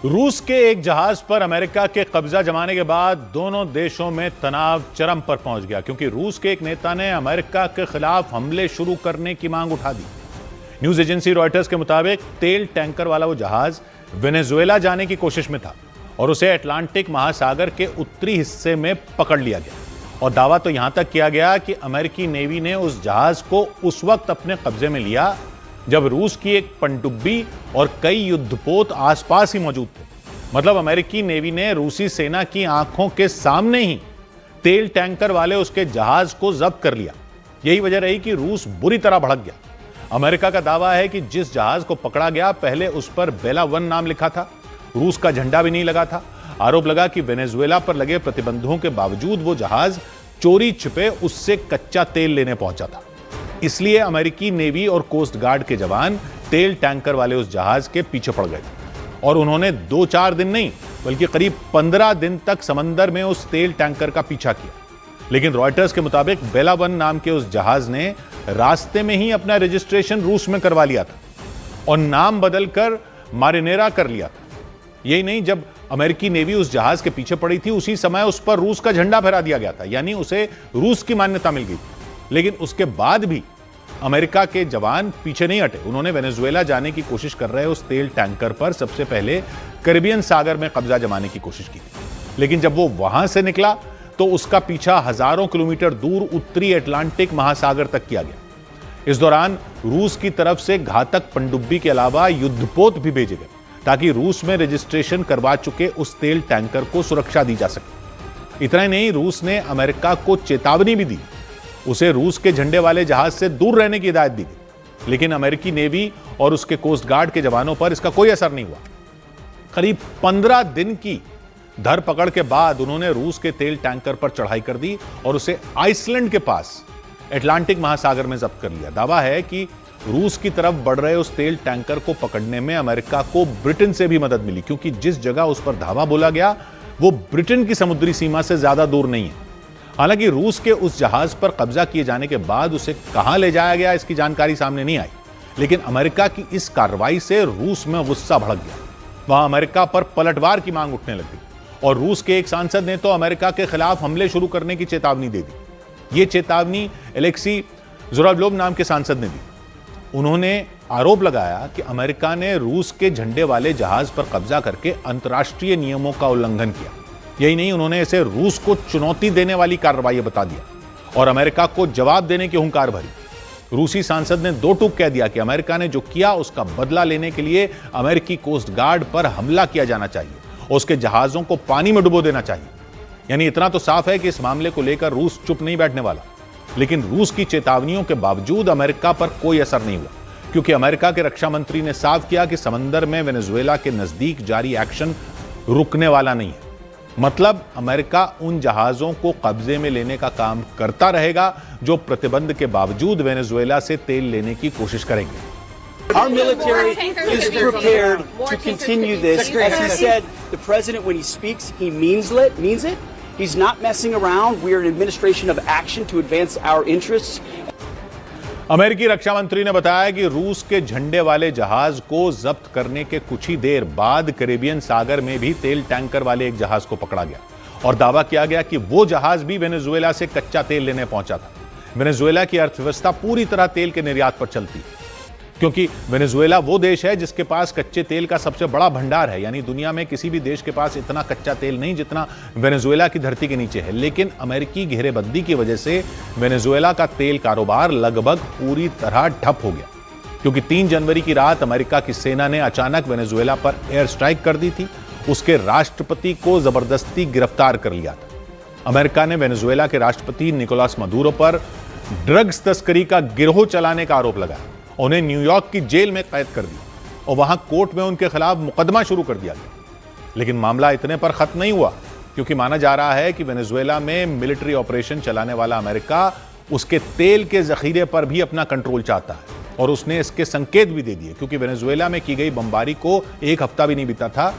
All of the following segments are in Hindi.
रूस के एक जहाज पर अमेरिका के कब्जा जमाने के बाद दोनों देशों में तनाव चरम पर पहुंच गया, क्योंकि रूस के एक नेता ने अमेरिका के खिलाफ हमले शुरू करने की मांग उठा दी। न्यूज एजेंसी रॉयटर्स के मुताबिक तेल टैंकर वाला वो जहाज वेनेजुएला जाने की कोशिश में था और उसे अटलांटिक महासागर के उत्तरी हिस्से में पकड़ लिया गया। और दावा तो यहां तक किया गया कि अमेरिकी नेवी ने उस जहाज को उस वक्त अपने कब्जे में लिया जब रूस की एक पनडुब्बी और कई युद्धपोत आसपास ही मौजूद थे। मतलब अमेरिकी नेवी ने रूसी सेना की आंखों के सामने ही तेल टैंकर वाले उसके जहाज को जब्त कर लिया। यही वजह रही कि रूस बुरी तरह भड़क गया। अमेरिका का दावा है कि जिस जहाज को पकड़ा गया पहले उस पर बेला 1 नाम लिखा था, रूस का झंडा भी नहीं लगा था। आरोप लगा कि वेनेजुएला पर लगे प्रतिबंधों के बावजूद वो जहाज चोरी छिपे उससे कच्चा तेल लेने पहुंचा था। इसलिए अमेरिकी नेवी और कोस्ट गार्ड के जवान तेल टैंकर वाले उस जहाज के पीछे पड़ गए और उन्होंने 2-4 दिन नहीं बल्कि करीब 15 दिन तक समंदर में उस तेल टैंकर का पीछा किया। लेकिन रॉयटर्स के मुताबिक बेला 1 नाम के उस जहाज ने रास्ते में ही अपना रजिस्ट्रेशन रूस में करवा लिया था और नाम बदलकर मारिनेरा कर लिया था। यही नहीं, जब अमेरिकी नेवी उस जहाज के पीछे पड़ी थी उसी समय उस पर रूस का झंडा फहरा दिया गया था, यानी उसे रूस की मान्यता मिल गई थी। लेकिन उसके बाद भी अमेरिका के जवान पीछे नहीं हटे। उन्होंने वेनेजुएला जाने की कोशिश कर रहे उस तेल टैंकर पर सबसे पहले कैरिबियन सागर में कब्जा जमाने की कोशिश की थी। लेकिन जब वो वहां से निकला तो उसका पीछा हजारों किलोमीटर दूर उत्तरी अटलांटिक महासागर तक किया गया। इस दौरान रूस की तरफ से घातक पनडुब्बी के अलावा युद्धपोत भी भेजे गए ताकि रूस में रजिस्ट्रेशन करवा चुके उस तेल टैंकर को सुरक्षा दी जा सके। इतना ही नहीं, रूस ने अमेरिका को चेतावनी भी दी, उसे रूस के झंडे वाले जहाज से दूर रहने की हिदायत दी गई। लेकिन अमेरिकी नेवी और उसके कोस्ट गार्ड के जवानों पर इसका कोई असर नहीं हुआ। करीब 15 दिन की धरपकड़ के बाद उन्होंने रूस के तेल टैंकर पर चढ़ाई कर दी और उसे आइसलैंड के पास अटलांटिक महासागर में जब्त कर लिया। दावा है कि रूस की तरफ बढ़ रहे उस तेल टैंकर को पकड़ने में अमेरिका को ब्रिटेन से भी मदद मिली, क्योंकि जिस जगह उस पर धावा बोला गया वो ब्रिटेन की समुद्री सीमा से ज्यादा दूर नहीं है। हालांकि रूस के उस जहाज पर कब्जा किए जाने के बाद उसे कहां ले जाया गया इसकी जानकारी सामने नहीं आई। लेकिन अमेरिका की इस कार्रवाई से रूस में गुस्सा भड़क गया। वहां अमेरिका पर पलटवार की मांग उठने लगी और रूस के एक सांसद ने तो अमेरिका के खिलाफ हमले शुरू करने की चेतावनी दे दी। यह चेतावनी एलेक्सी जुरावलोव नाम के सांसद ने दी। उन्होंने आरोप लगाया कि अमेरिका ने रूस के झंडे वाले जहाज पर कब्जा करके अंतर्राष्ट्रीय नियमों का उल्लंघन किया। यही नहीं, उन्होंने इसे रूस को चुनौती देने वाली कार्रवाई बता दिया और अमेरिका को जवाब देने की हुंकार भरी। रूसी सांसद ने 2 टूक कह दिया कि अमेरिका ने जो किया उसका बदला लेने के लिए अमेरिकी कोस्ट गार्ड पर हमला किया जाना चाहिए और उसके जहाजों को पानी में डुबो देना चाहिए। यानी इतना तो साफ है कि इस मामले को लेकर रूस चुप नहीं बैठने वाला। लेकिन रूस की चेतावनियों के बावजूद अमेरिका पर कोई असर नहीं हुआ, क्योंकि अमेरिका के रक्षा मंत्री ने साफ किया कि समंदर में वेनेजुएला के नजदीक जारी एक्शन रुकने वाला नहीं है। मतलब अमेरिका उन जहाजों को कब्जे में लेने का काम करता रहेगा जो प्रतिबंध के बावजूद वेनेजुएला से तेल लेने की कोशिश करेंगे। Our military is prepared to continue this. As he said, the president, when he speaks, he means it. He's not messing around. We are an administration of action to advance our interests. अमेरिकी रक्षा मंत्री ने बताया कि रूस के झंडे वाले जहाज को जब्त करने के कुछ ही देर बाद कैरिबियन सागर में भी तेल टैंकर वाले एक जहाज को पकड़ा गया और दावा किया गया कि वो जहाज भी वेनेजुएला से कच्चा तेल लेने पहुंचा था। वेनेजुएला की अर्थव्यवस्था पूरी तरह तेल के निर्यात पर चलती है, क्योंकि वेनेजुएला वो देश है जिसके पास कच्चे तेल का सबसे बड़ा भंडार है। यानी दुनिया में किसी भी देश के पास इतना कच्चा तेल नहीं जितना वेनेजुएला की धरती के नीचे है। लेकिन अमेरिकी घेरेबंदी की वजह से वेनेजुएला का तेल कारोबार लगभग पूरी तरह ठप हो गया, क्योंकि 3 जनवरी की रात अमेरिका की सेना ने अचानक वेनेजुएला पर एयर स्ट्राइक कर दी थी। उसके राष्ट्रपति को जबरदस्ती गिरफ्तार कर लिया था। अमेरिका ने वेनेजुएला के राष्ट्रपति निकोलस मदुरो पर ड्रग्स तस्करी का गिरोह चलाने का आरोप लगाया। उन्हें न्यूयॉर्क की जेल में कैद कर दिया और वहां कोर्ट में उनके खिलाफ मुकदमा शुरू कर दिया गया। लेकिन मामला इतने पर खत्म नहीं हुआ, क्योंकि माना जा रहा है कि वेनेजुएला में मिलिट्री ऑपरेशन चलाने वाला अमेरिका उसके तेल के जखीरे पर भी अपना कंट्रोल चाहता है और उसने इसके संकेत भी दे दिए, क्योंकि वेनेजुएला में की गई बमबारी को 1 हफ्ता भी नहीं बीता था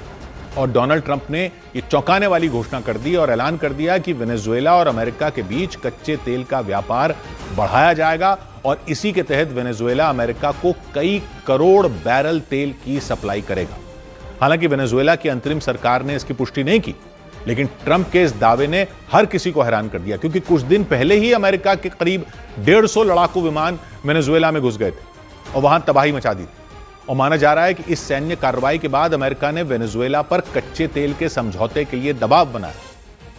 और डोनाल्ड ट्रंप ने ये चौंकाने वाली घोषणा कर दी और ऐलान कर दिया कि वेनेजुएला और अमेरिका के बीच कच्चे तेल का व्यापार बढ़ाया जाएगा और इसी के तहत वेनेजुएला अमेरिका को कई करोड़ बैरल तेल की सप्लाई करेगा। हालांकि वेनेजुएला की अंतरिम सरकार ने इसकी पुष्टि नहीं की, लेकिन ट्रंप के इस दावे ने हर किसी को हैरान कर दिया, क्योंकि कुछ दिन पहले ही अमेरिका के करीब 150 लड़ाकू विमान वेनेजुएला में घुस गए थे और वहां तबाही मचा दी थी। और माना जा रहा है कि इस सैन्य कार्रवाई के बाद अमेरिका ने वेनेजुएला पर कच्चे तेल के समझौते के लिए दबाव बनाया।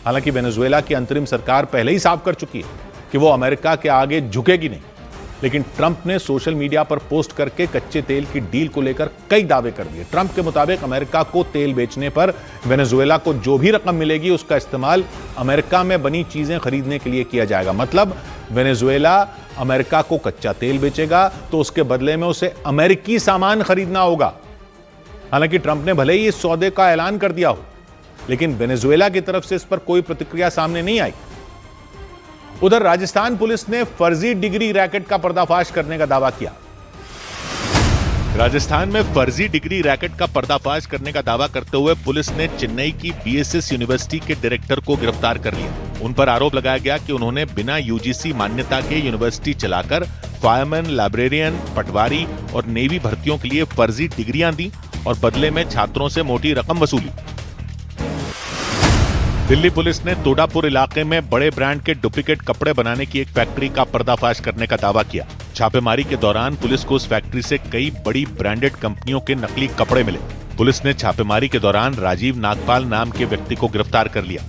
हालांकि वेनेजुएला की अंतरिम सरकार पहले ही साफ कर चुकी है कि वो अमेरिका के आगे झुकेगी नहीं, लेकिन ट्रंप ने सोशल मीडिया पर पोस्ट करके कच्चे तेल की डील को लेकर कई दावे कर दिए। ट्रंप के मुताबिक अमेरिका को तेल बेचने पर वेनेजुएला को जो भी रकम मिलेगी उसका इस्तेमाल अमेरिका में बनी चीजें खरीदने के लिए किया जाएगा। मतलब वेनेजुएला अमेरिका को कच्चा तेल बेचेगा तो उसके बदले में उसे अमेरिकी सामान खरीदना होगा। हालांकि ट्रंप ने भले ही इस सौदे का ऐलान कर दिया हो, लेकिन वेनेजुएला की तरफ से इस पर कोई प्रतिक्रिया सामने नहीं आई। उधर राजस्थान पुलिस ने फर्जी डिग्री रैकेट का पर्दाफाश करने का दावा किया। राजस्थान में फर्जी डिग्री रैकेट का पर्दाफाश करने का दावा करते हुए पुलिस ने चेन्नई की बीएसएस यूनिवर्सिटी के डायरेक्टर को गिरफ्तार कर लिया। उन पर आरोप लगाया गया कि उन्होंने बिना यूजीसी मान्यता के यूनिवर्सिटी चलाकर फायरमैन, लाइब्रेरियन, पटवारी और नेवी भर्तियों के लिए फर्जी डिग्रियां दी और बदले में छात्रों से मोटी रकम वसूली। दिल्ली पुलिस ने तोडापुर इलाके में बड़े ब्रांड के डुप्लीकेट कपड़े बनाने की एक फैक्ट्री का पर्दाफाश करने का दावा किया। छापेमारी के दौरान पुलिस को उस फैक्ट्री से कई बड़ी ब्रांडेड कंपनियों के नकली कपड़े मिले। पुलिस ने छापेमारी के दौरान राजीव नागपाल नाम के व्यक्ति को गिरफ्तार कर लिया।